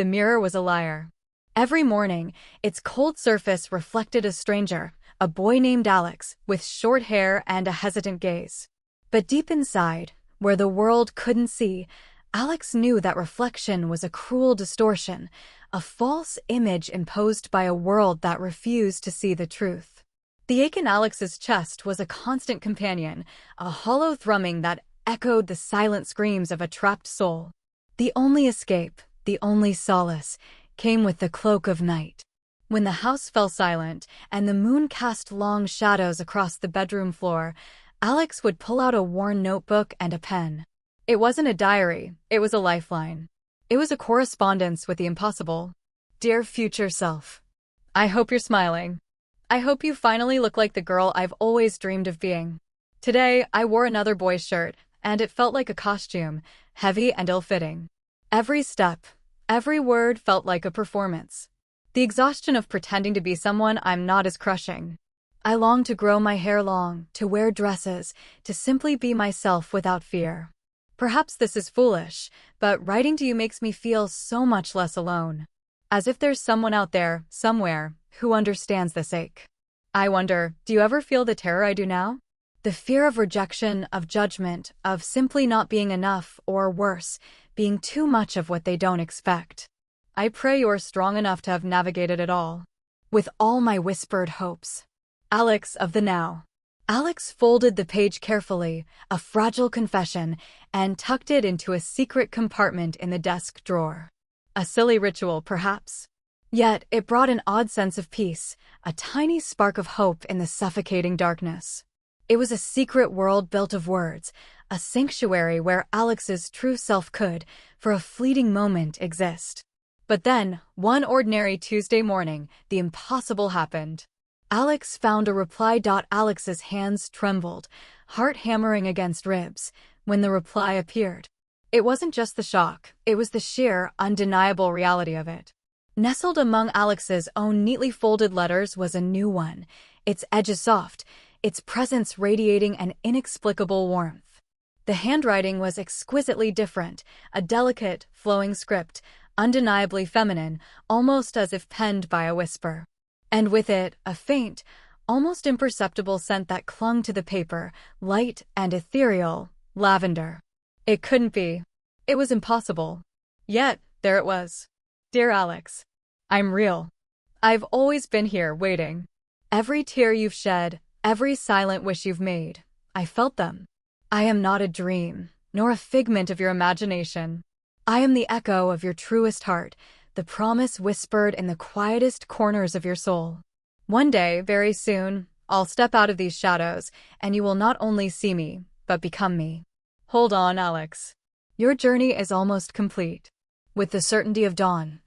the mirror was a liar. Every morning, its cold surface reflected a stranger, a boy named Alex, with short hair and a hesitant gaze. But deep inside, where the world couldn't see, Alex knew that reflection was a cruel distortion, a false image imposed by a world that refused to see the truth. The ache in Alex's chest was a constant companion, a hollow thrumming that echoed the silent screams of a trapped soul. The only escape, the only solace, came with the cloak of night. When the house fell silent and the moon cast long shadows across the bedroom floor, Alex would pull out a worn notebook and a pen. It wasn't a diary, it was a lifeline. It was a correspondence with the impossible. Dear future self, I hope you're smiling. I hope you finally look like the girl I've always dreamed of being. Today, I wore another boy's shirt, and it felt like a costume, heavy and ill-fitting. Every step, every word felt like a performance. The exhaustion of pretending to be someone I'm not is crushing. I long to grow my hair long, to wear dresses, to simply be myself without fear. Perhaps this is foolish, but writing to you makes me feel so much less alone. As if there's someone out there, somewhere, who understands this ache. I wonder, do you ever feel the terror I do now? The fear of rejection, of judgment, of simply not being enough, or worse, being too much of what they don't expect. I pray you're strong enough to have navigated it all. With all my whispered hopes. Alex of the Now. Alex folded the page carefully, a fragile confession, and tucked it into a secret compartment in the desk drawer. A silly ritual, perhaps. Yet it brought an odd sense of peace, a tiny spark of hope in the suffocating darkness. It was a secret world built of words, a sanctuary where Alex's true self could, for a fleeting moment, exist. But then, one ordinary Tuesday morning, the impossible happened. Alex found a reply. Alex's hands trembled, heart hammering against ribs, when the reply appeared. It wasn't just the shock, it was the sheer, undeniable reality of it. Nestled among Alex's own neatly folded letters was a new one, its edges soft, its presence radiating an inexplicable warmth. The handwriting was exquisitely different, a delicate, flowing script, undeniably feminine, almost as if penned by a whisper. And with it, a faint, almost imperceptible scent that clung to the paper, light and ethereal, lavender. It couldn't be. It was impossible. Yet, there it was. Dear Alex, I'm real. I've always been here, waiting. Every tear you've shed, every silent wish you've made, I felt them. I am not a dream, nor a figment of your imagination. I am the echo of your truest heart, the promise whispered in the quietest corners of your soul. One day, very soon, I'll step out of these shadows, and you will not only see me, but become me. Hold on, Alex. Your journey is almost complete. With the certainty of dawn.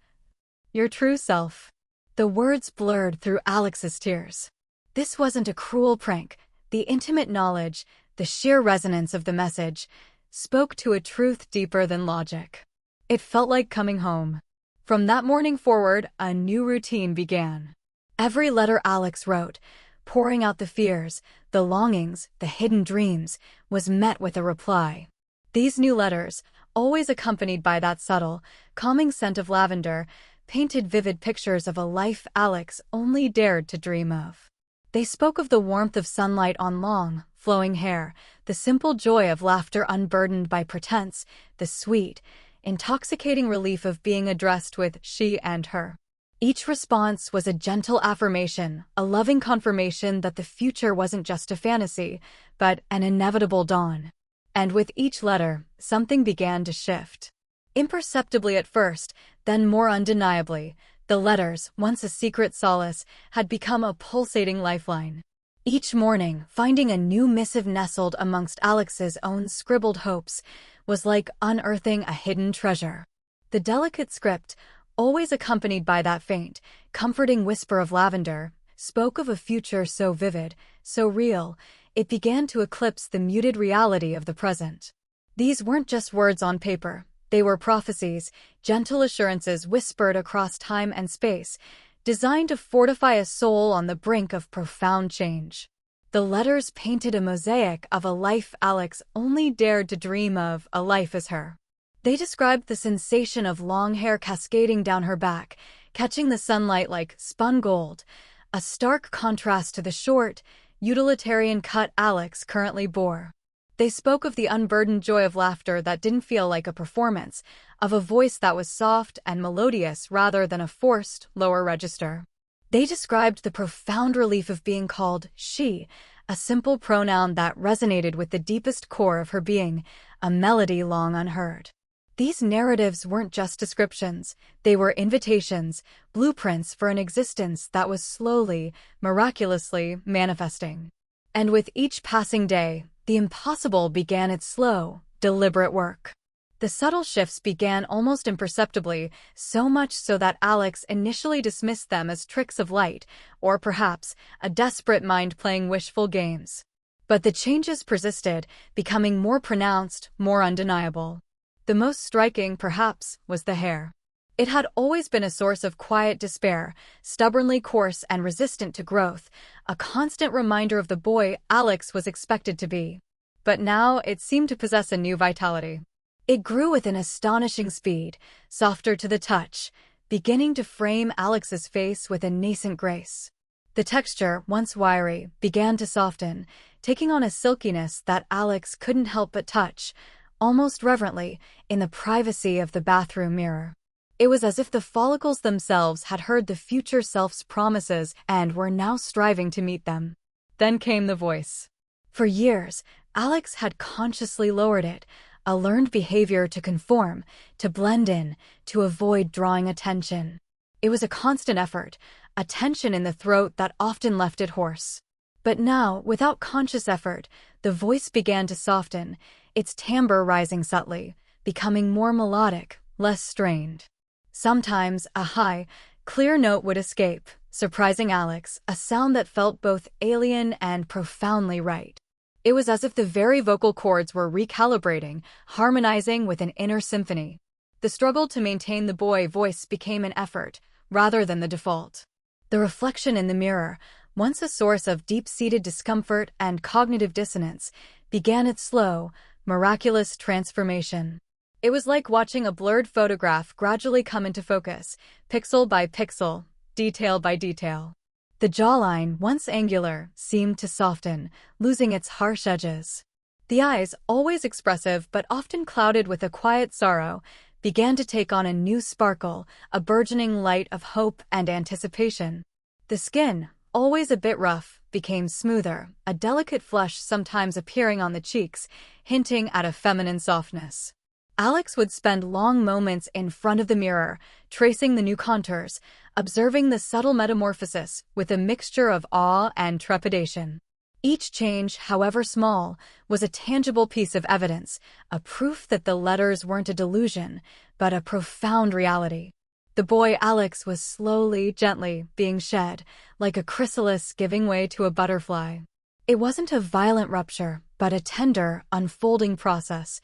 Your true self. The words blurred through Alex's tears. This wasn't a cruel prank. The intimate knowledge, the sheer resonance of the message, spoke to a truth deeper than logic. It felt like coming home. From that morning forward, a new routine began. Every letter Alex wrote, pouring out the fears, the longings, the hidden dreams, was met with a reply. These new letters, always accompanied by that subtle, calming scent of lavender, painted vivid pictures of a life Alex only dared to dream of. They spoke of the warmth of sunlight on long, flowing hair, the simple joy of laughter unburdened by pretense, the sweet, intoxicating relief of being addressed with she and her. Each response was a gentle affirmation, a loving confirmation that the future wasn't just a fantasy, but an inevitable dawn. And with each letter, something began to shift. Imperceptibly at first, then more undeniably, the letters, once a secret solace, had become a pulsating lifeline. Each morning, finding a new missive nestled amongst Alex's own scribbled hopes, was like unearthing a hidden treasure. The delicate script, always accompanied by that faint, comforting whisper of lavender, spoke of a future so vivid, so real, it began to eclipse the muted reality of the present. These weren't just words on paper, they were prophecies, gentle assurances whispered across time and space, designed to fortify a soul on the brink of profound change. The letters painted a mosaic of a life Alex only dared to dream of, a life as her. They described the sensation of long hair cascading down her back, catching the sunlight like spun gold, a stark contrast to the short, utilitarian cut Alex currently bore. They spoke of the unburdened joy of laughter that didn't feel like a performance, of a voice that was soft and melodious rather than a forced, lower register. They described the profound relief of being called she, a simple pronoun that resonated with the deepest core of her being, a melody long unheard. These narratives weren't just descriptions, they were invitations, blueprints for an existence that was slowly, miraculously manifesting. And with each passing day, the impossible began its slow, deliberate work. The subtle shifts began almost imperceptibly, so much so that Alex initially dismissed them as tricks of light, or perhaps a desperate mind playing wishful games. But the changes persisted, becoming more pronounced, more undeniable. The most striking, perhaps, was the hair. It had always been a source of quiet despair, stubbornly coarse and resistant to growth, a constant reminder of the boy Alex was expected to be. But now it seemed to possess a new vitality. It grew with an astonishing speed, softer to the touch, beginning to frame Alex's face with a nascent grace. The texture, once wiry, began to soften, taking on a silkiness that Alex couldn't help but touch, almost reverently, in the privacy of the bathroom mirror. It was as if the follicles themselves had heard the future self's promises and were now striving to meet them. Then came the voice. For years, Alex had consciously lowered it, a learned behavior to conform, to blend in, to avoid drawing attention. It was a constant effort, a tension in the throat that often left it hoarse. But now, without conscious effort, the voice began to soften, its timbre rising subtly, becoming more melodic, less strained. Sometimes a high, clear note would escape, surprising Alex, a sound that felt both alien and profoundly right. It was as if the very vocal cords were recalibrating, harmonizing with an inner symphony. The struggle to maintain the boy voice became an effort, rather than the default. The reflection in the mirror, once a source of deep-seated discomfort and cognitive dissonance, began its slow, miraculous transformation. It was like watching a blurred photograph gradually come into focus, pixel by pixel, detail by detail. The jawline, once angular, seemed to soften, losing its harsh edges. The eyes, always expressive but often clouded with a quiet sorrow, began to take on a new sparkle, a burgeoning light of hope and anticipation. The skin, always a bit rough, became smoother, a delicate flush sometimes appearing on the cheeks, hinting at a feminine softness. Alex would spend long moments in front of the mirror, tracing the new contours, observing the subtle metamorphosis with a mixture of awe and trepidation. Each change, however small, was a tangible piece of evidence, a proof that the letters weren't a delusion, but a profound reality. The boy Alex was slowly, gently being shed, like a chrysalis giving way to a butterfly. It wasn't a violent rupture, but a tender, unfolding process,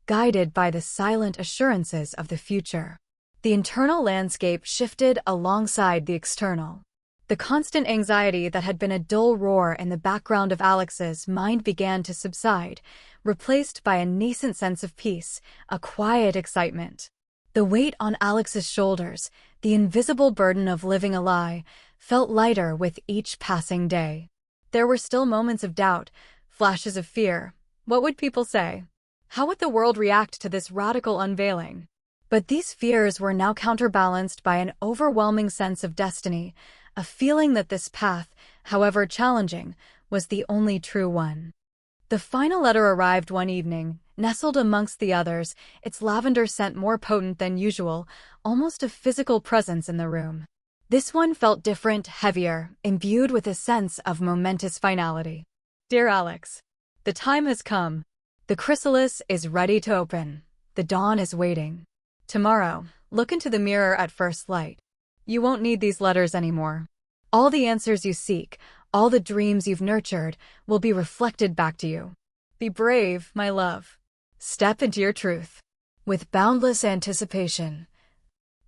guided by the silent assurances of the future. The internal landscape shifted alongside the external. The constant anxiety that had been a dull roar in the background of Alex's mind began to subside, replaced by a nascent sense of peace, a quiet excitement. The weight on Alex's shoulders, the invisible burden of living a lie, felt lighter with each passing day. There were still moments of doubt, flashes of fear. What would people say? How would the world react to this radical unveiling? But these fears were now counterbalanced by an overwhelming sense of destiny, a feeling that this path, however challenging, was the only true one. The final letter arrived one evening, nestled amongst the others, its lavender scent more potent than usual, almost a physical presence in the room. This one felt different, heavier, imbued with a sense of momentous finality. Dear Alex, the time has come. The chrysalis is ready to open. The dawn is waiting. Tomorrow, look into the mirror at first light. You won't need these letters anymore. All the answers you seek, all the dreams you've nurtured, will be reflected back to you. Be brave, my love. Step into your truth. With boundless anticipation.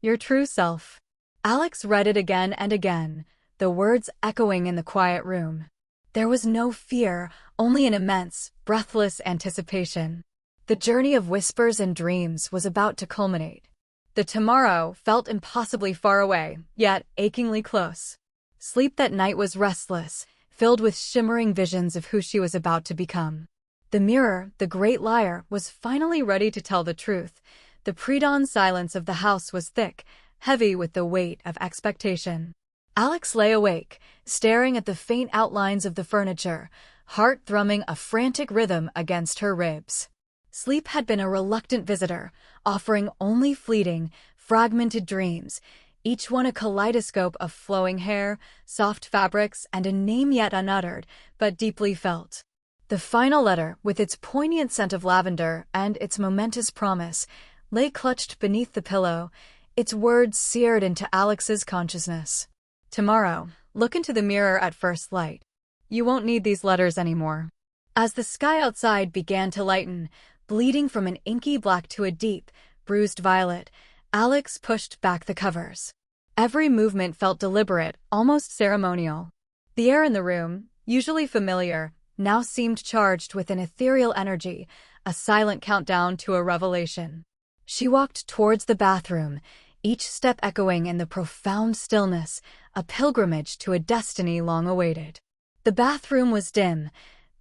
Your true self. Alex read it again and again, the words echoing in the quiet room. There was no fear, only an immense, breathless anticipation. The journey of whispers and dreams was about to culminate. The tomorrow felt impossibly far away, yet achingly close. Sleep that night was restless, filled with shimmering visions of who she was about to become. The mirror, the great liar, was finally ready to tell the truth. The pre-dawn silence of the house was thick, heavy with the weight of expectation. Alex lay awake, staring at the faint outlines of the furniture, heart thrumming a frantic rhythm against her ribs. Sleep had been a reluctant visitor, offering only fleeting, fragmented dreams, each one a kaleidoscope of flowing hair, soft fabrics, and a name yet unuttered, but deeply felt. The final letter, with its poignant scent of lavender and its momentous promise, lay clutched beneath the pillow, its words seared into Alex's consciousness. Tomorrow, look into the mirror at first light. You won't need these letters anymore. As the sky outside began to lighten, bleeding from an inky black to a deep, bruised violet, Alex pushed back the covers. Every movement felt deliberate, almost ceremonial. The air in the room, usually familiar, now seemed charged with an ethereal energy, a silent countdown to a revelation. She walked towards the bathroom, each step echoing in the profound stillness, a pilgrimage to a destiny long awaited. The bathroom was dim,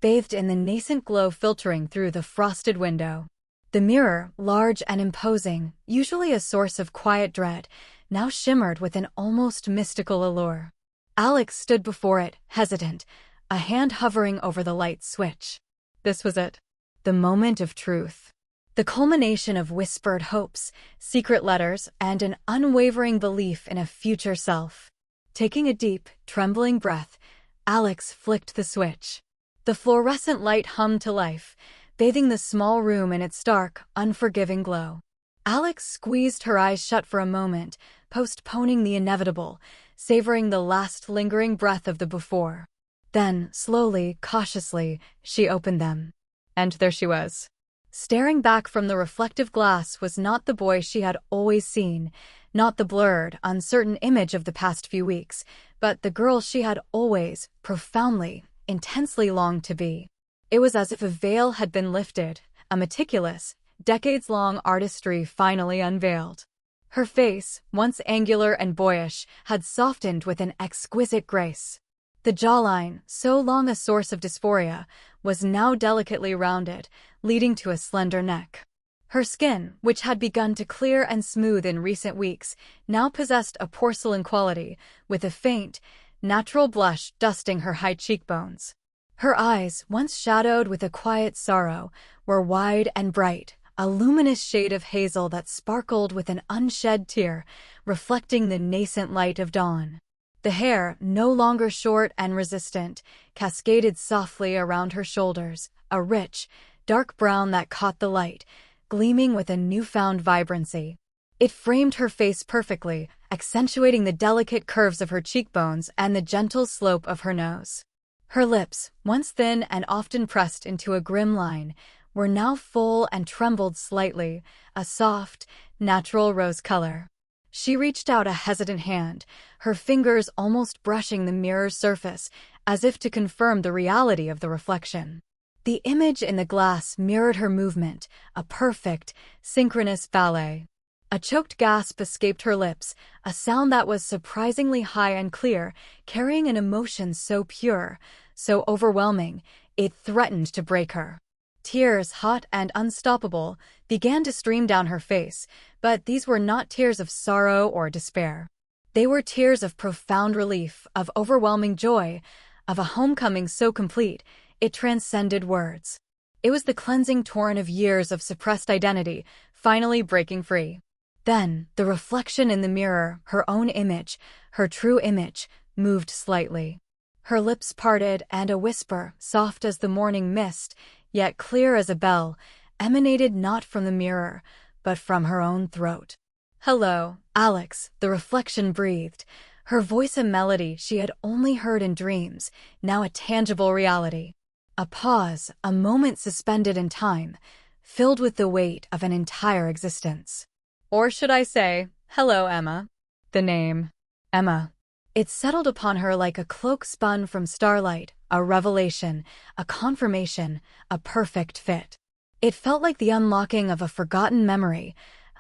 bathed in the nascent glow filtering through the frosted window. The mirror, large and imposing, usually a source of quiet dread, now shimmered with an almost mystical allure. Alex stood before it, hesitant, a hand hovering over the light switch. This was it. The moment of truth. The culmination of whispered hopes, secret letters, and an unwavering belief in a future self. Taking a deep, trembling breath, Alex flicked the switch. The fluorescent light hummed to life, bathing the small room in its dark, unforgiving glow. Alex squeezed her eyes shut for a moment, postponing the inevitable, savoring the last lingering breath of the before. Then, slowly, cautiously, she opened them. And there she was. Staring back from the reflective glass was not the boy she had always seen, not the blurred, uncertain image of the past few weeks, but the girl she had always, profoundly, intensely longed to be. It was as if a veil had been lifted, a meticulous, decades-long artistry finally unveiled. Her face, once angular and boyish, had softened with an exquisite grace. The jawline, so long a source of dysphoria, was now delicately rounded, leading to a slender neck. Her skin, which had begun to clear and smooth in recent weeks, now possessed a porcelain quality, with a faint, natural blush dusting her high cheekbones. Her eyes, once shadowed with a quiet sorrow, were wide and bright, a luminous shade of hazel that sparkled with an unshed tear, reflecting the nascent light of dawn. The hair, no longer short and resistant, cascaded softly around her shoulders, a rich, dark brown that caught the light, gleaming with a newfound vibrancy. It framed her face perfectly, accentuating the delicate curves of her cheekbones and the gentle slope of her nose. Her lips, once thin and often pressed into a grim line, were now full and trembled slightly, a soft, natural rose color. She reached out a hesitant hand, her fingers almost brushing the mirror's surface, as if to confirm the reality of the reflection. The image in the glass mirrored her movement, a perfect, synchronous ballet. A choked gasp escaped her lips, a sound that was surprisingly high and clear, carrying an emotion so pure, so overwhelming, it threatened to break her. Tears, hot and unstoppable, began to stream down her face, but these were not tears of sorrow or despair. They were tears of profound relief, of overwhelming joy, of a homecoming so complete, it transcended words. It was the cleansing torrent of years of suppressed identity, finally breaking free. Then, the reflection in the mirror, her own image, her true image, moved slightly. Her lips parted and a whisper, soft as the morning mist, yet clear as a bell, emanated not from the mirror, but from her own throat. "Hello, Alex," the reflection breathed, her voice a melody she had only heard in dreams, now a tangible reality. A pause, a moment suspended in time, filled with the weight of an entire existence. Or should I say, hello, Emma. The name, Emma. It settled upon her like a cloak spun from starlight, a revelation, a confirmation, a perfect fit. It felt like the unlocking of a forgotten memory,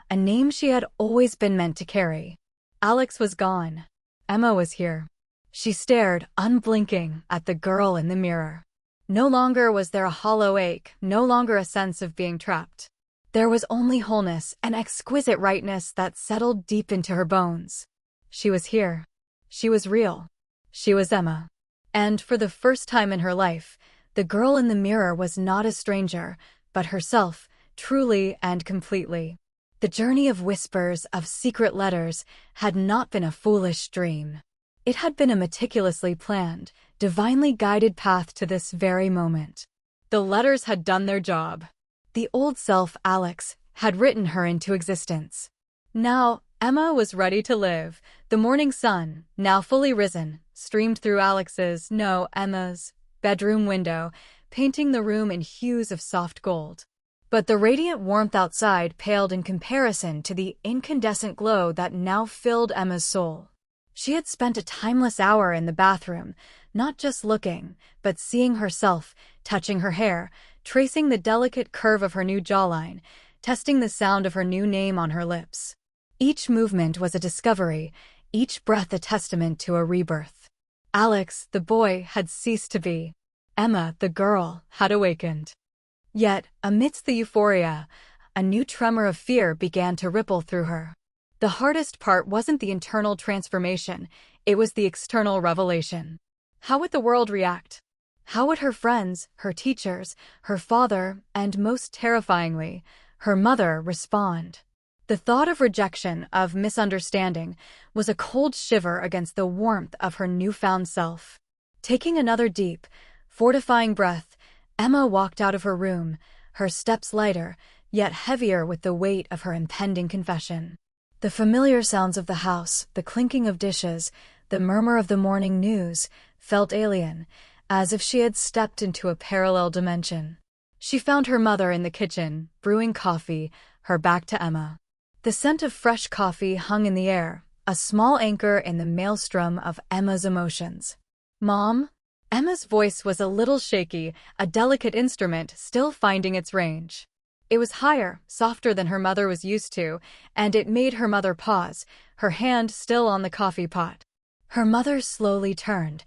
a name she had always been meant to carry. Alex was gone. Emma was here. She stared, unblinking, at the girl in the mirror. No longer was there a hollow ache, no longer a sense of being trapped. There was only wholeness and exquisite rightness that settled deep into her bones. She was here. She was real. She was Emma. And for the first time in her life, the girl in the mirror was not a stranger, but herself, truly and completely. The journey of whispers, of secret letters, had not been a foolish dream. It had been a meticulously planned, divinely guided path to this very moment. The letters had done their job. The old self, Alex, had written her into existence. Now, Emma was ready to live. The morning sun, now fully risen, streamed through Emma's bedroom window, painting the room in hues of soft gold. But the radiant warmth outside paled in comparison to the incandescent glow that now filled Emma's soul. She had spent a timeless hour in the bathroom, not just looking, but seeing herself, touching her hair, tracing the delicate curve of her new jawline, testing the sound of her new name on her lips. Each movement was a discovery, each breath a testament to a rebirth. Alex, the boy, had ceased to be. Emma, the girl, had awakened. Yet, amidst the euphoria, a new tremor of fear began to ripple through her. The hardest part wasn't the internal transformation, it was the external revelation. How would the world react? How would her friends, her teachers, her father, and most terrifyingly, her mother respond? The thought of rejection, of misunderstanding, was a cold shiver against the warmth of her newfound self. Taking another deep, fortifying breath, Emma walked out of her room, her steps lighter, yet heavier with the weight of her impending confession. The familiar sounds of the house, the clinking of dishes, the murmur of the morning news, felt alien, as if she had stepped into a parallel dimension. She found her mother in the kitchen, brewing coffee, her back to Emma. The scent of fresh coffee hung in the air, a small anchor in the maelstrom of Emma's emotions. "Mom?" Emma's voice was a little shaky, a delicate instrument still finding its range. It was higher, softer than her mother was used to, and it made her mother pause, her hand still on the coffee pot. Her mother slowly turned,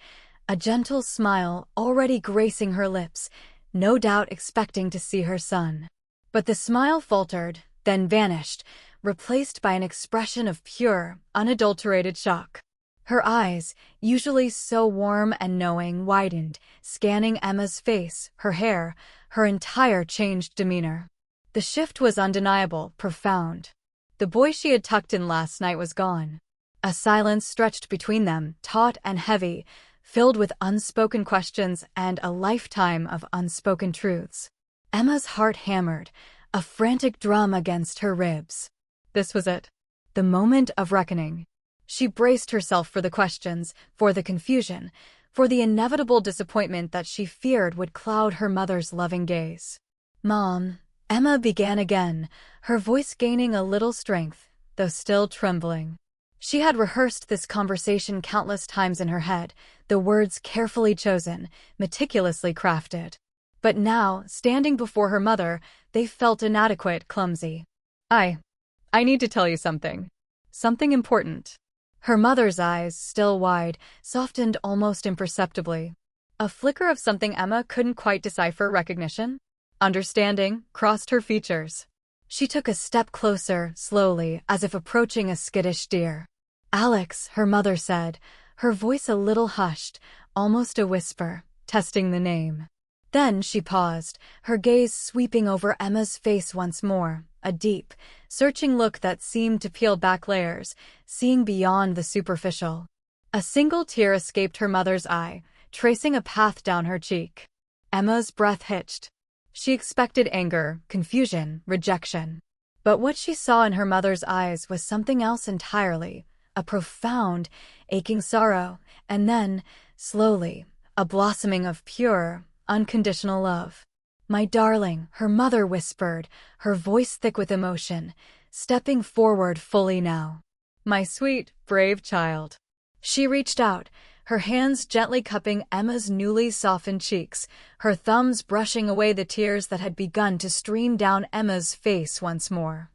a gentle smile already gracing her lips, no doubt expecting to see her son. But the smile faltered, then vanished, replaced by an expression of pure, unadulterated shock. Her eyes, usually so warm and knowing, widened, scanning Emma's face, her hair, her entire changed demeanor. The shift was undeniable, profound. The boy she had tucked in last night was gone. A silence stretched between them, taut and heavy, filled with unspoken questions and a lifetime of unspoken truths. Emma's heart hammered, a frantic drum against her ribs. This was it. The moment of reckoning. She braced herself for the questions, for the confusion, for the inevitable disappointment that she feared would cloud her mother's loving gaze. "Mom," Emma began again, her voice gaining a little strength, though still trembling. She had rehearsed this conversation countless times in her head, the words carefully chosen, meticulously crafted. But now, standing before her mother, they felt inadequate, clumsy. I need to tell you something. Something important." Her mother's eyes, still wide, softened almost imperceptibly. A flicker of something Emma couldn't quite decipher. Recognition? Understanding crossed her features. She took a step closer, slowly, as if approaching a skittish deer. "Alex," her mother said, her voice a little hushed, almost a whisper, testing the name. Then she paused, her gaze sweeping over Emma's face once more, a deep, searching look that seemed to peel back layers, seeing beyond the superficial. A single tear escaped her mother's eye, tracing a path down her cheek. Emma's breath hitched. She expected anger, confusion, rejection. But what she saw in her mother's eyes was something else entirely, a profound, aching sorrow, and then, slowly, a blossoming of pure, unconditional love. "My darling," her mother whispered, her voice thick with emotion, stepping forward fully now. "My sweet, brave child." She reached out, her hands gently cupping Emma's newly softened cheeks, her thumbs brushing away the tears that had begun to stream down Emma's face once more.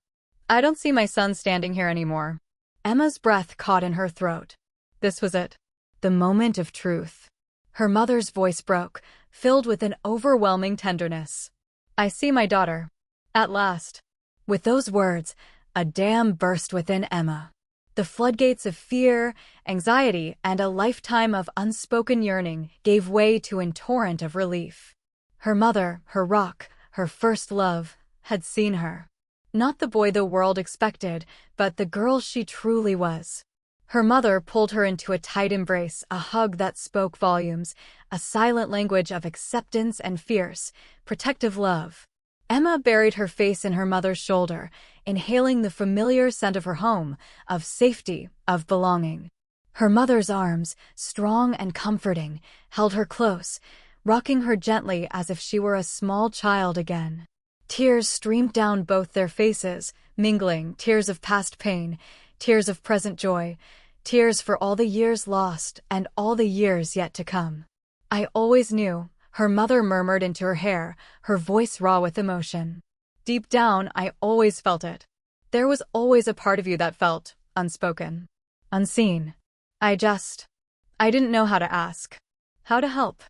"I don't see my son standing here anymore." Emma's breath caught in her throat. This was it. The moment of truth. Her mother's voice broke, filled with an overwhelming tenderness. "I see my daughter. At last." With those words, a dam burst within Emma. The floodgates of fear, anxiety, and a lifetime of unspoken yearning gave way to a torrent of relief. Her mother, her rock, her first love, had seen her. Not the boy the world expected, but the girl she truly was. Her mother pulled her into a tight embrace, a hug that spoke volumes, a silent language of acceptance and fierce, protective love. Emma buried her face in her mother's shoulder, inhaling the familiar scent of her home, of safety, of belonging. Her mother's arms, strong and comforting, held her close, rocking her gently as if she were a small child again. Tears streamed down both their faces, mingling, tears of past pain, tears of present joy, tears for all the years lost and all the years yet to come. "I always knew," her mother murmured into her hair, her voice raw with emotion. "Deep down, I always felt it. There was always a part of you that felt unspoken, unseen. I didn't know how to ask, how to help.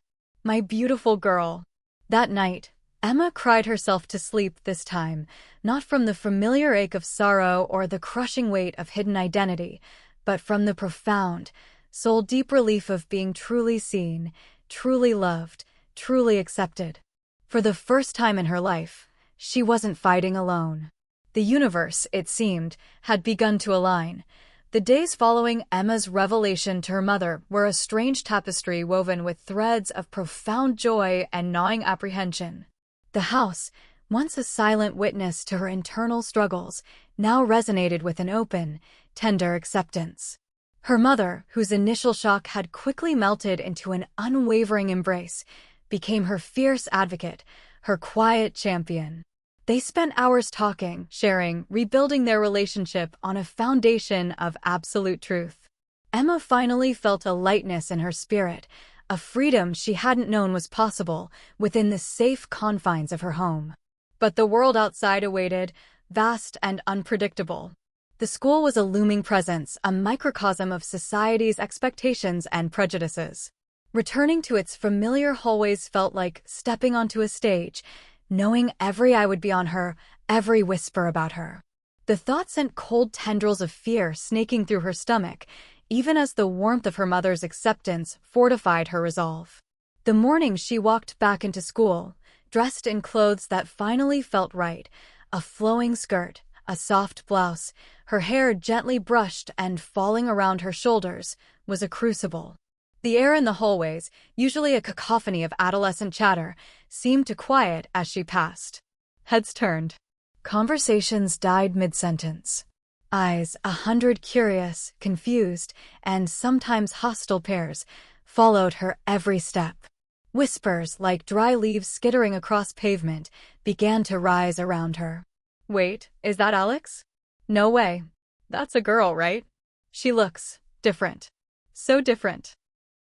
My beautiful girl." That night, Emma cried herself to sleep this time, not from the familiar ache of sorrow or the crushing weight of hidden identity, but from the profound, soul-deep relief of being truly seen, truly loved, truly accepted. For the first time in her life, she wasn't fighting alone. The universe, it seemed, had begun to align. The days following Emma's revelation to her mother were a strange tapestry woven with threads of profound joy and gnawing apprehension. The house, once a silent witness to her internal struggles, now resonated with an open, tender acceptance. Her mother, whose initial shock had quickly melted into an unwavering embrace, became her fierce advocate, her quiet champion. They spent hours talking, sharing, rebuilding their relationship on a foundation of absolute truth. Emma finally felt a lightness in her spirit, a freedom she hadn't known was possible within the safe confines of her home. But the world outside awaited, vast and unpredictable. The school was a looming presence, a microcosm of society's expectations and prejudices. Returning to its familiar hallways felt like stepping onto a stage, knowing every eye would be on her, every whisper about her. The thought sent cold tendrils of fear snaking through her stomach, even as the warmth of her mother's acceptance fortified her resolve. The morning she walked back into school, dressed in clothes that finally felt right, a flowing skirt, a soft blouse, her hair gently brushed and falling around her shoulders, was a crucible. The air in the hallways, usually a cacophony of adolescent chatter, seemed to quiet as she passed. Heads turned. Conversations died mid-sentence. Eyes, 100 curious, confused, and sometimes hostile pairs, followed her every step. Whispers, like dry leaves skittering across pavement, began to rise around her. "Wait, is that Alex? No way. That's a girl, right? She looks different. So different.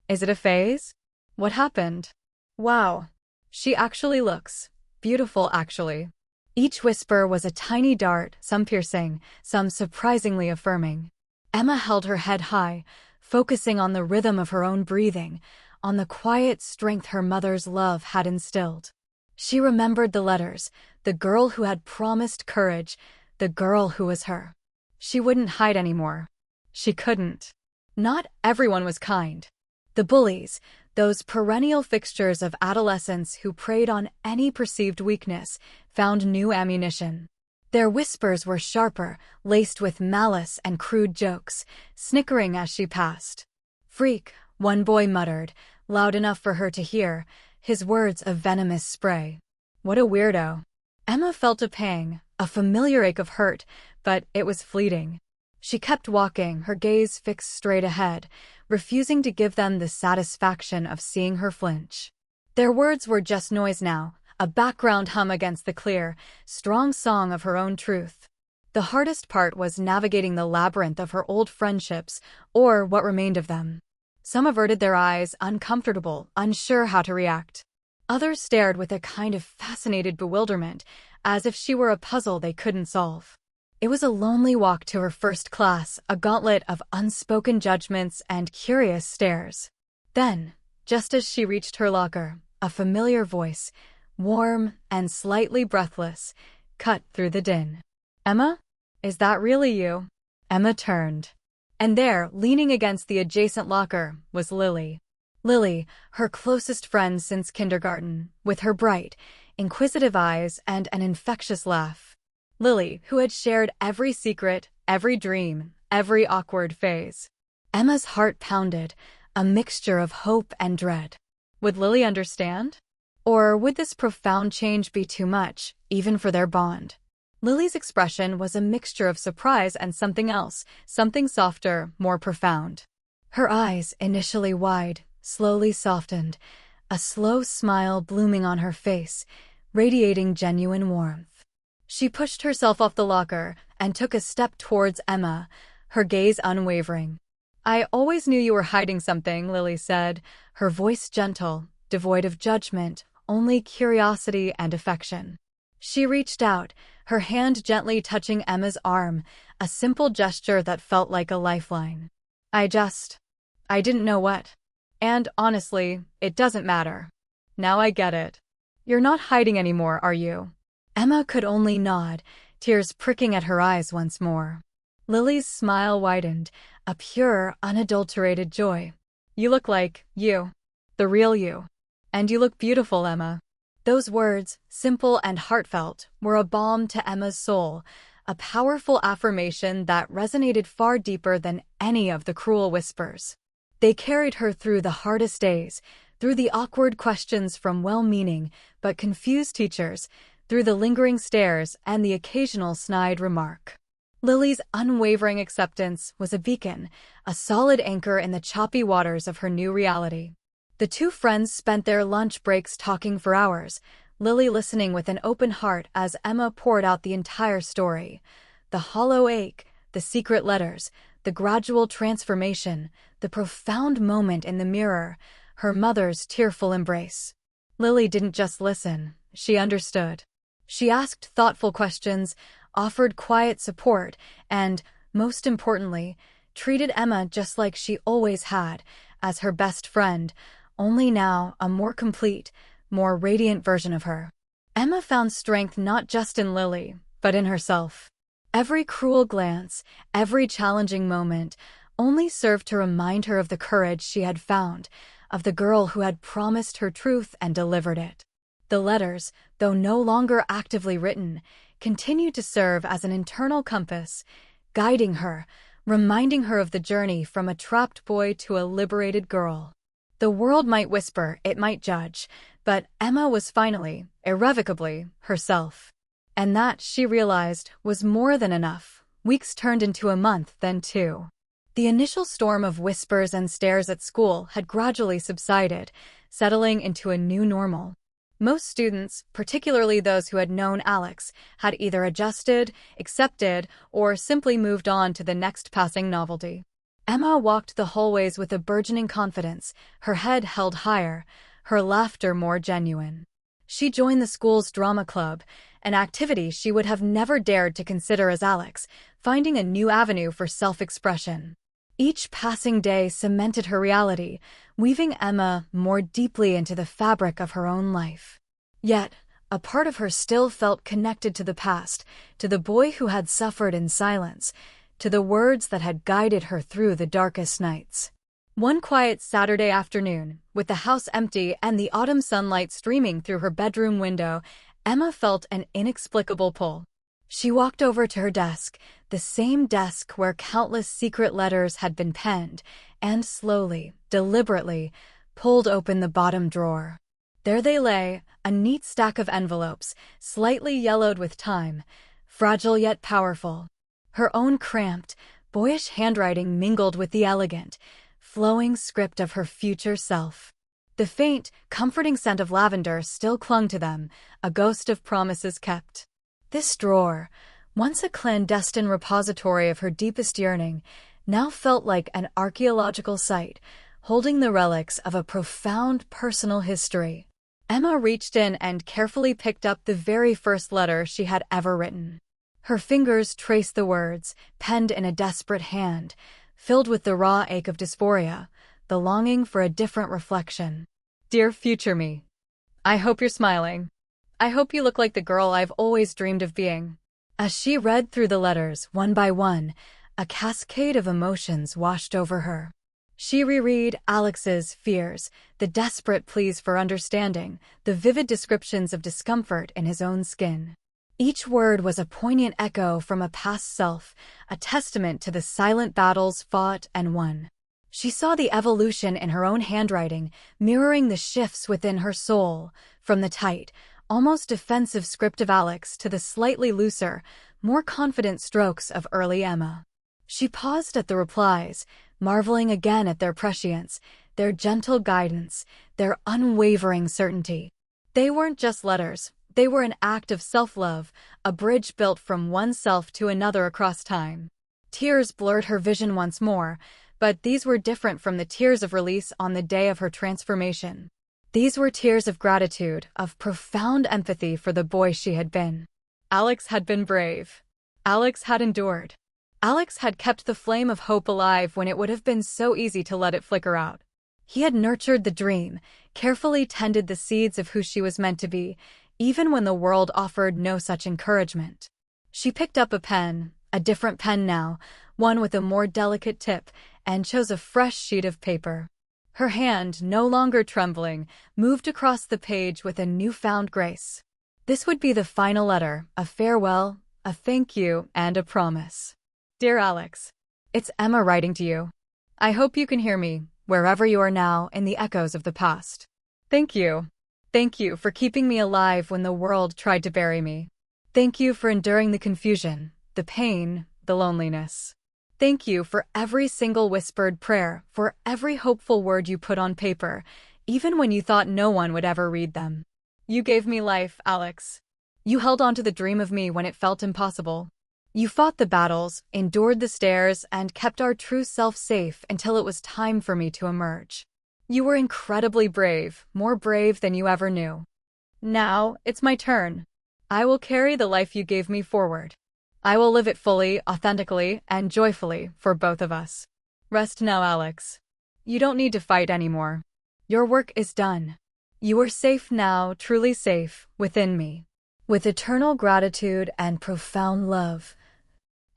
Is it a phase? What happened? Wow. She actually looks beautiful, actually." Each whisper was a tiny dart, some piercing, some surprisingly affirming. Emma held her head high, focusing on the rhythm of her own breathing, on the quiet strength her mother's love had instilled. She remembered the letters, the girl who had promised courage, the girl who was her. She wouldn't hide anymore. She couldn't. Not everyone was kind. The bullies, those perennial fixtures of adolescence who preyed on any perceived weakness, found new ammunition. Their whispers were sharper, laced with malice and crude jokes, snickering as she passed. "Freak," one boy muttered, loud enough for her to hear, his words a venomous spray. What a weirdo. Emma felt a pang, a familiar ache of hurt, but it was fleeting. She kept walking, her gaze fixed straight ahead, refusing to give them the satisfaction of seeing her flinch. Their words were just noise now, a background hum against the clear, strong song of her own truth. The hardest part was navigating the labyrinth of her old friendships, or what remained of them. Some averted their eyes, uncomfortable, unsure how to react. Others stared with a kind of fascinated bewilderment, as if she were a puzzle they couldn't solve. It was a lonely walk to her first class, a gauntlet of unspoken judgments and curious stares. Then, just as she reached her locker, a familiar voice, warm and slightly breathless, cut through the din. "Emma? Is that really you?" Emma turned. And there, leaning against the adjacent locker, was Lily. Lily, her closest friend since kindergarten, with her bright, inquisitive eyes and an infectious laugh. Lily, who had shared every secret, every dream, every awkward phase. Emma's heart pounded, a mixture of hope and dread. Would Lily understand? Or would this profound change be too much, even for their bond? Lily's expression was a mixture of surprise and something else, something softer, more profound. Her eyes, initially wide, slowly softened, a slow smile blooming on her face, radiating genuine warmth. She pushed herself off the locker and took a step towards Emma, her gaze unwavering. "I always knew you were hiding something," Lily said, her voice gentle, devoid of judgment, only curiosity and affection. She reached out, her hand gently touching Emma's arm, a simple gesture that felt like a lifeline. I didn't know what. And honestly, it doesn't matter. Now I get it. You're not hiding anymore, are you?" Emma could only nod, tears pricking at her eyes once more. Lily's smile widened, a pure, unadulterated joy. "You look like you. The real you. And you look beautiful, Emma." Those words, simple and heartfelt, were a balm to Emma's soul, a powerful affirmation that resonated far deeper than any of the cruel whispers. They carried her through the hardest days, through the awkward questions from well-meaning but confused teachers, through the lingering stares and the occasional snide remark. Lily's unwavering acceptance was a beacon, a solid anchor in the choppy waters of her new reality. The two friends spent their lunch breaks talking for hours, Lily listening with an open heart as Emma poured out the entire story. The hollow ache, the secret letters, the gradual transformation, the profound moment in the mirror, her mother's tearful embrace. Lily didn't just listen, she understood. She asked thoughtful questions, offered quiet support, and, most importantly, treated Emma just like she always had, as her best friend, only now a more complete, more radiant version of her. Emma found strength not just in Lily, but in herself. Every cruel glance, every challenging moment, only served to remind her of the courage she had found, of the girl who had promised her truth and delivered it. The letters, though no longer actively written, continued to serve as an internal compass, guiding her, reminding her of the journey from a trapped boy to a liberated girl. The world might whisper, it might judge, but Emma was finally, irrevocably, herself. And that, she realized, was more than enough. Weeks turned into a month, then 2. The initial storm of whispers and stares at school had gradually subsided, settling into a new normal. Most students, particularly those who had known Alex, had either adjusted, accepted, or simply moved on to the next passing novelty. Emma walked the hallways with a burgeoning confidence, her head held higher, her laughter more genuine. She joined the school's drama club, an activity she would have never dared to consider as Alex, finding a new avenue for self-expression. Each passing day cemented her reality, weaving Emma more deeply into the fabric of her own life. Yet, a part of her still felt connected to the past, to the boy who had suffered in silence, to the words that had guided her through the darkest nights. One quiet Saturday afternoon, with the house empty and the autumn sunlight streaming through her bedroom window, Emma felt an inexplicable pull. She walked over to her desk, the same desk where countless secret letters had been penned, and slowly, deliberately, pulled open the bottom drawer. There they lay, a neat stack of envelopes, slightly yellowed with time, fragile yet powerful. Her own cramped, boyish handwriting mingled with the elegant, flowing script of her future self. The faint, comforting scent of lavender still clung to them, a ghost of promises kept. This drawer, once a clandestine repository of her deepest yearning, now felt like an archaeological site, holding the relics of a profound personal history. Emma reached in and carefully picked up the very first letter she had ever written. Her fingers traced the words, penned in a desperate hand, filled with the raw ache of dysphoria, the longing for a different reflection. Dear future me, I hope you're smiling. I hope you look like the girl I've always dreamed of being. As she read through the letters, one by one, a cascade of emotions washed over her. She reread Alex's fears, the desperate pleas for understanding, the vivid descriptions of discomfort in his own skin. Each word was a poignant echo from a past self, a testament to the silent battles fought and won. She saw the evolution in her own handwriting, mirroring the shifts within her soul, from the tight, almost defensive script of Alex to the slightly looser, more confident strokes of early Emma. She paused at the replies, marveling again at their prescience, their gentle guidance, their unwavering certainty. They weren't just letters, they were an act of self-love, a bridge built from one self to another across time. Tears blurred her vision once more, but these were different from the tears of release on the day of her transformation. These were tears of gratitude, of profound empathy for the boy she had been. Alex had been brave. Alex had endured. Alex had kept the flame of hope alive when it would have been so easy to let it flicker out. He had nurtured the dream, carefully tended the seeds of who she was meant to be, even when the world offered no such encouragement. She picked up a pen, a different pen now, one with a more delicate tip, and chose a fresh sheet of paper. Her hand, no longer trembling, moved across the page with a newfound grace. This would be the final letter, a farewell, a thank you, and a promise. Dear Alex, it's Emma writing to you. I hope you can hear me, wherever you are now, in the echoes of the past. Thank you. Thank you for keeping me alive when the world tried to bury me. Thank you for enduring the confusion, the pain, the loneliness. Thank you for every single whispered prayer, for every hopeful word you put on paper, even when you thought no one would ever read them. You gave me life, Alex. You held on to the dream of me when it felt impossible. You fought the battles, endured the stares, and kept our true self safe until it was time for me to emerge. You were incredibly brave, more brave than you ever knew. Now, it's my turn. I will carry the life you gave me forward. I will live it fully, authentically, and joyfully for both of us. Rest now, Alex. You don't need to fight anymore. Your work is done. You are safe now, truly safe, within me. With eternal gratitude and profound love,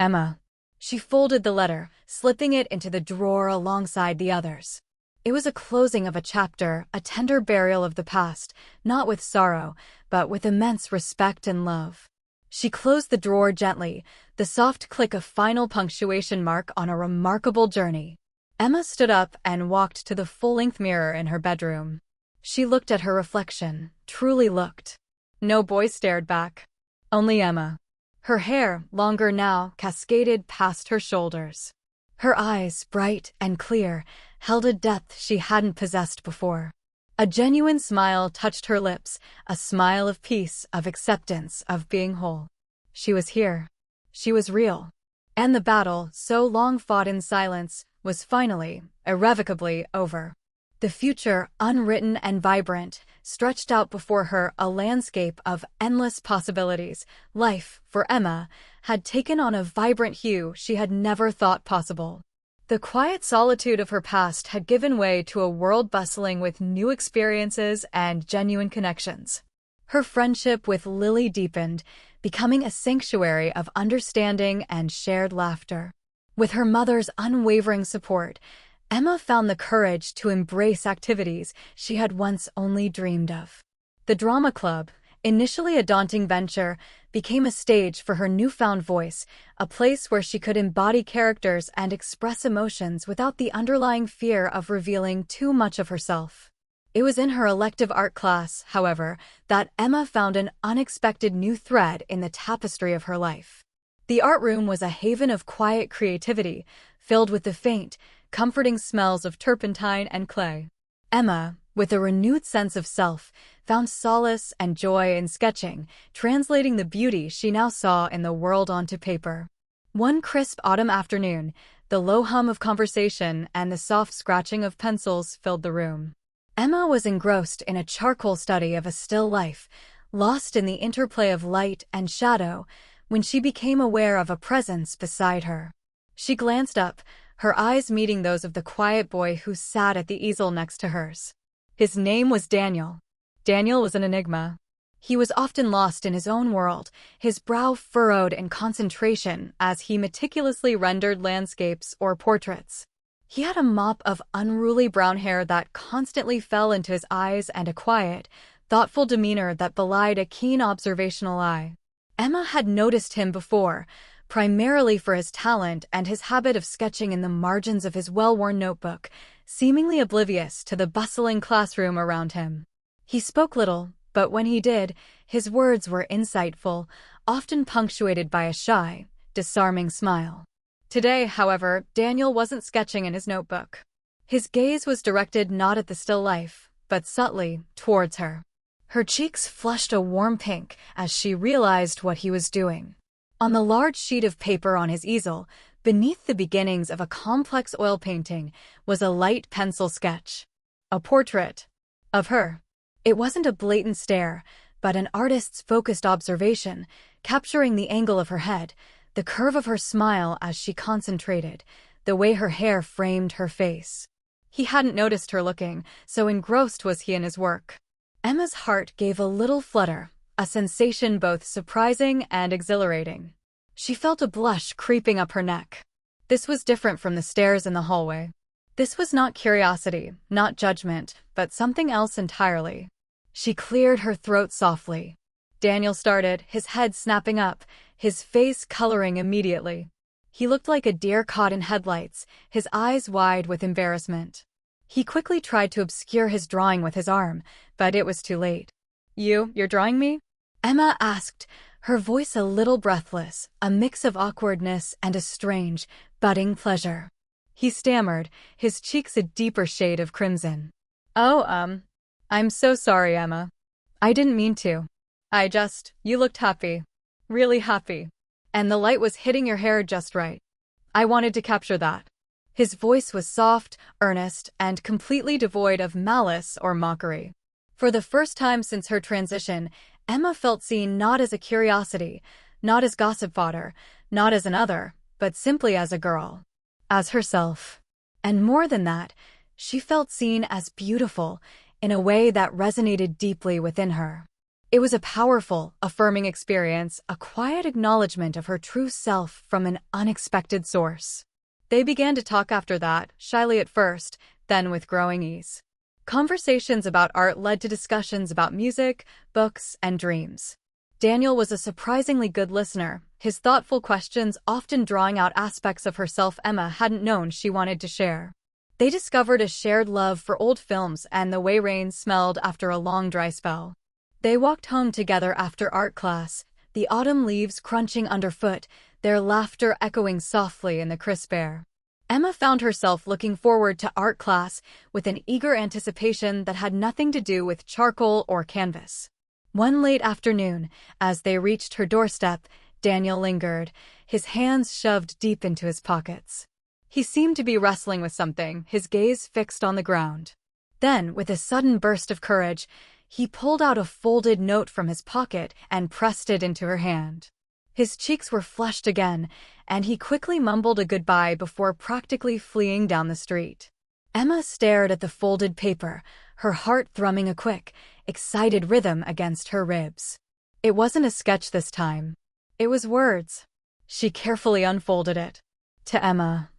Emma. She folded the letter, slipping it into the drawer alongside the others. It was a closing of a chapter, a tender burial of the past, not with sorrow, but with immense respect and love. She closed the drawer gently, the soft click of final punctuation mark on a remarkable journey. Emma stood up and walked to the full-length mirror in her bedroom. She looked at her reflection, truly looked. No boy stared back. Only Emma. Her hair, longer now, cascaded past her shoulders. Her eyes, bright and clear, held a depth she hadn't possessed before. A genuine smile touched her lips, a smile of peace, of acceptance, of being whole. She was here. She was real. And the battle, so long fought in silence, was finally, irrevocably over. The future, unwritten and vibrant, stretched out before her, a landscape of endless possibilities. Life, for Emma, had taken on a vibrant hue she had never thought possible. The quiet solitude of her past had given way to a world bustling with new experiences and genuine connections. Her friendship with Lily deepened, becoming a sanctuary of understanding and shared laughter. With her mother's unwavering support, Emma found the courage to embrace activities she had once only dreamed of. The drama club, initially a daunting venture, became a stage for her newfound voice, a place where she could embody characters and express emotions without the underlying fear of revealing too much of herself. It was in her elective art class, however, that Emma found an unexpected new thread in the tapestry of her life. The art room was a haven of quiet creativity, filled with the faint, comforting smells of turpentine and clay. Emma, with a renewed sense of self, found solace and joy in sketching, translating the beauty she now saw in the world onto paper. One crisp autumn afternoon, The low hum of conversation and the soft scratching of pencils filled the room. Emma was engrossed in a charcoal study of a still life, lost in the interplay of light and shadow, when she became aware of a presence beside her. She glanced up, her eyes meeting those of the quiet boy who sat at the easel next to hers. His name was Daniel. Daniel was an enigma. He was often lost in his own world, his brow furrowed in concentration as he meticulously rendered landscapes or portraits. He had a mop of unruly brown hair that constantly fell into his eyes and a quiet, thoughtful demeanor that belied a keen observational eye. Emma had noticed him before, primarily for his talent and his habit of sketching in the margins of his well-worn notebook, seemingly oblivious to the bustling classroom around him. He spoke little, but when he did, his words were insightful, often punctuated by a shy, disarming smile. Today, however, Daniel wasn't sketching in his notebook. His gaze was directed not at the still life, but subtly towards her. Her cheeks flushed a warm pink as she realized what he was doing. On the large sheet of paper on his easel, beneath the beginnings of a complex oil painting, was a light pencil sketch. A portrait of her. It wasn't a blatant stare, but an artist's focused observation, capturing the angle of her head, the curve of her smile as she concentrated, the way her hair framed her face. He hadn't noticed her looking, so engrossed was he in his work. Emma's heart gave a little flutter, a sensation both surprising and exhilarating. She felt a blush creeping up her neck. This was different from the stares in the hallway. This was not curiosity, not judgment, but something else entirely. She cleared her throat softly. Daniel started, his head snapping up, his face coloring immediately. He looked like a deer caught in headlights, his eyes wide with embarrassment. He quickly tried to obscure his drawing with his arm, but it was too late. You're drawing me?" Emma asked, her voice a little breathless, a mix of awkwardness and a strange, budding pleasure. He stammered, his cheeks a deeper shade of crimson. I'm so sorry, Emma. I didn't mean to. You looked happy. Really happy. And the light was hitting your hair just right. I wanted to capture that." His voice was soft, earnest, and completely devoid of malice or mockery. For the first time since her transition, Emma felt seen not as a curiosity, not as gossip fodder, not as another, but simply as a girl. As herself. And more than that, she felt seen as beautiful in a way that resonated deeply within her. It was a powerful, affirming experience, a quiet acknowledgement of her true self from an unexpected source. They began to talk after that, shyly at first, then with growing ease. Conversations about art led to discussions about music, books, and dreams. Daniel was a surprisingly good listener, his thoughtful questions often drawing out aspects of herself Emma hadn't known she wanted to share. They discovered a shared love for old films and the way rain smelled after a long dry spell. They walked home together after art class, the autumn leaves crunching underfoot, their laughter echoing softly in the crisp air. Emma found herself looking forward to art class with an eager anticipation that had nothing to do with charcoal or canvas. One late afternoon, as they reached her doorstep, Daniel lingered, his hands shoved deep into his pockets. He seemed to be wrestling with something, his gaze fixed on the ground. Then, with a sudden burst of courage, he pulled out a folded note from his pocket and pressed it into her hand. His cheeks were flushed again, and he quickly mumbled a goodbye before practically fleeing down the street. Emma stared at the folded paper, her heart thrumming a quick, excited rhythm against her ribs. It wasn't a sketch this time. It was words. She carefully unfolded it. To Emma.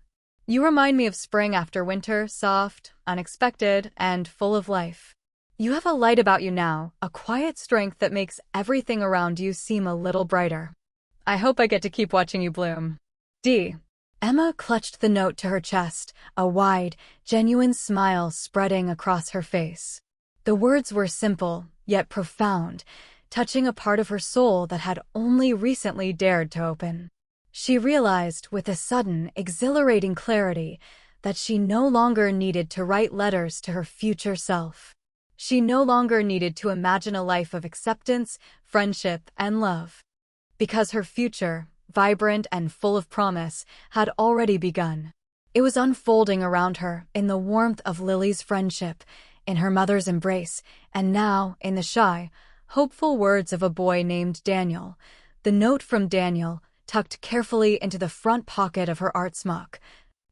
"You remind me of spring after winter, soft, unexpected, and full of life. You have a light about you now, a quiet strength that makes everything around you seem a little brighter. I hope I get to keep watching you bloom. D." Emma clutched the note to her chest, a wide, genuine smile spreading across her face. The words were simple, yet profound, touching a part of her soul that had only recently dared to open. She realized with a sudden, exhilarating clarity that she no longer needed to write letters to her future self. She no longer needed to imagine a life of acceptance, friendship, and love. Because her future, vibrant and full of promise, had already begun. It was unfolding around her in the warmth of Lily's friendship, in her mother's embrace, and now in the shy, hopeful words of a boy named Daniel. The note from Daniel, tucked carefully into the front pocket of her art smock,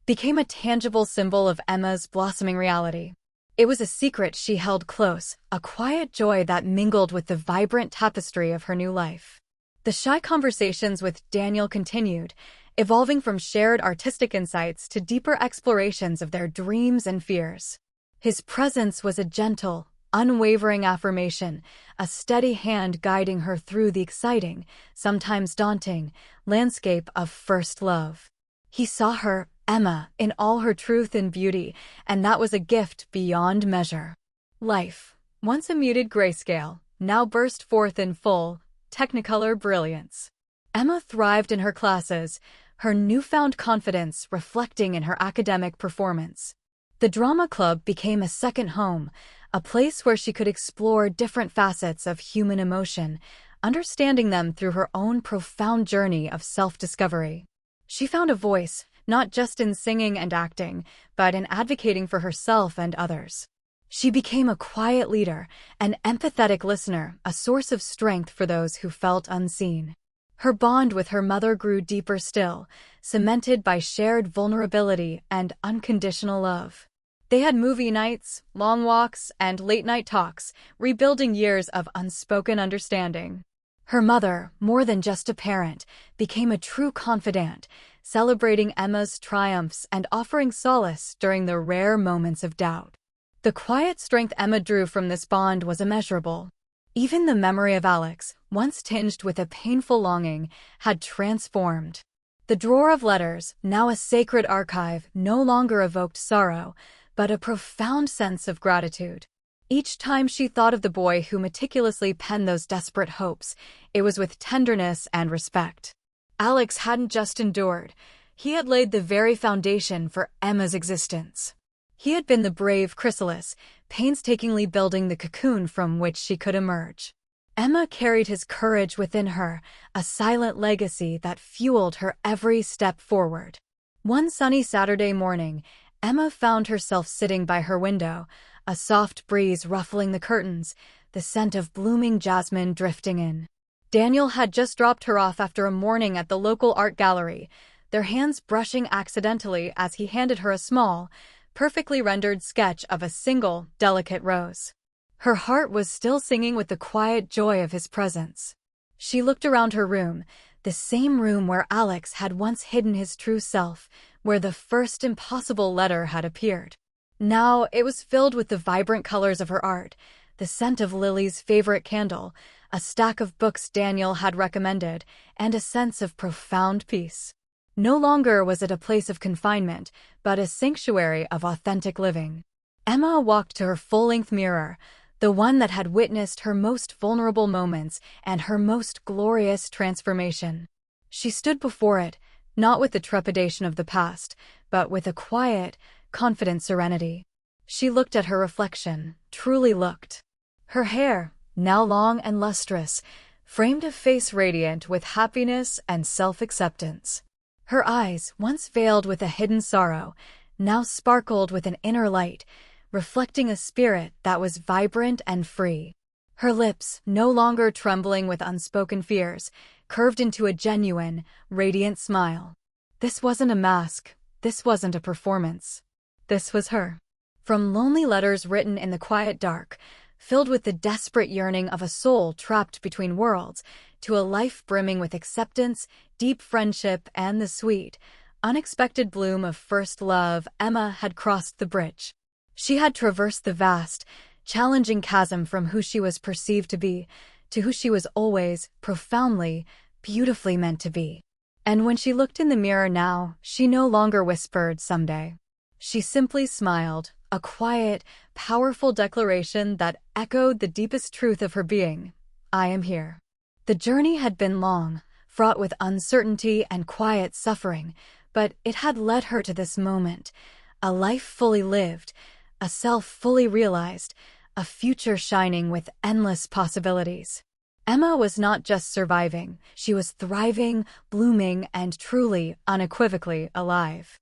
became a tangible symbol of Emma's blossoming reality. It was a secret she held close, a quiet joy that mingled with the vibrant tapestry of her new life. The shy conversations with Daniel continued, evolving from shared artistic insights to deeper explorations of their dreams and fears. His presence was a gentle, unwavering affirmation, a steady hand guiding her through the exciting, sometimes daunting, landscape of first love. He saw her, Emma, in all her truth and beauty, and that was a gift beyond measure. Life, once a muted grayscale, now burst forth in full, technicolor brilliance. Emma thrived in her classes, her newfound confidence reflecting in her academic performance. The drama club became a second home, a place where she could explore different facets of human emotion, understanding them through her own profound journey of self-discovery. She found a voice, not just in singing and acting, but in advocating for herself and others. She became a quiet leader, an empathetic listener, a source of strength for those who felt unseen. Her bond with her mother grew deeper still, cemented by shared vulnerability and unconditional love. They had movie nights, long walks, and late-night talks, rebuilding years of unspoken understanding. Her mother, more than just a parent, became a true confidant, celebrating Emma's triumphs and offering solace during the rare moments of doubt. The quiet strength Emma drew from this bond was immeasurable. Even the memory of Alex, once tinged with a painful longing, had transformed. The drawer of letters, now a sacred archive, no longer evoked sorrow, but a profound sense of gratitude. Each time she thought of the boy who meticulously penned those desperate hopes, it was with tenderness and respect. Alex hadn't just endured, he had laid the very foundation for Emma's existence. He had been the brave chrysalis, painstakingly building the cocoon from which she could emerge. Emma carried his courage within her, a silent legacy that fueled her every step forward. One sunny Saturday morning, Emma found herself sitting by her window, a soft breeze ruffling the curtains, the scent of blooming jasmine drifting in. Daniel had just dropped her off after a morning at the local art gallery, their hands brushing accidentally as he handed her a small, perfectly rendered sketch of a single, delicate rose. Her heart was still singing with the quiet joy of his presence. She looked around her room, the same room where Alex had once hidden his true self, where the first impossible letter had appeared. Now it was filled with the vibrant colors of her art, the scent of Lily's favorite candle, a stack of books Daniel had recommended, and a sense of profound peace. No longer was it a place of confinement, but a sanctuary of authentic living. Emma walked to her full-length mirror, the one that had witnessed her most vulnerable moments and her most glorious transformation. She stood before it, not with the trepidation of the past, but with a quiet, confident serenity. She looked at her reflection, truly looked. Her hair, now long and lustrous, framed a face radiant with happiness and self-acceptance. Her eyes, once veiled with a hidden sorrow, now sparkled with an inner light, reflecting a spirit that was vibrant and free. Her lips, no longer trembling with unspoken fears, curved into a genuine, radiant smile. This wasn't a mask. This wasn't a performance. This was her. From lonely letters written in the quiet dark, filled with the desperate yearning of a soul trapped between worlds, to a life brimming with acceptance, deep friendship, and the sweet, unexpected bloom of first love, Emma had crossed the bridge. She had traversed the vast, challenging chasm from who she was perceived to be, to who she was always, profoundly, beautifully meant to be. And when she looked in the mirror now, she no longer whispered, "Someday." She simply smiled, a quiet, powerful declaration that echoed the deepest truth of her being. I am here. The journey had been long, fraught with uncertainty and quiet suffering, but it had led her to this moment, a life fully lived, a self fully realized, a future shining with endless possibilities. Emma was not just surviving, she was thriving, blooming, and truly, unequivocally alive.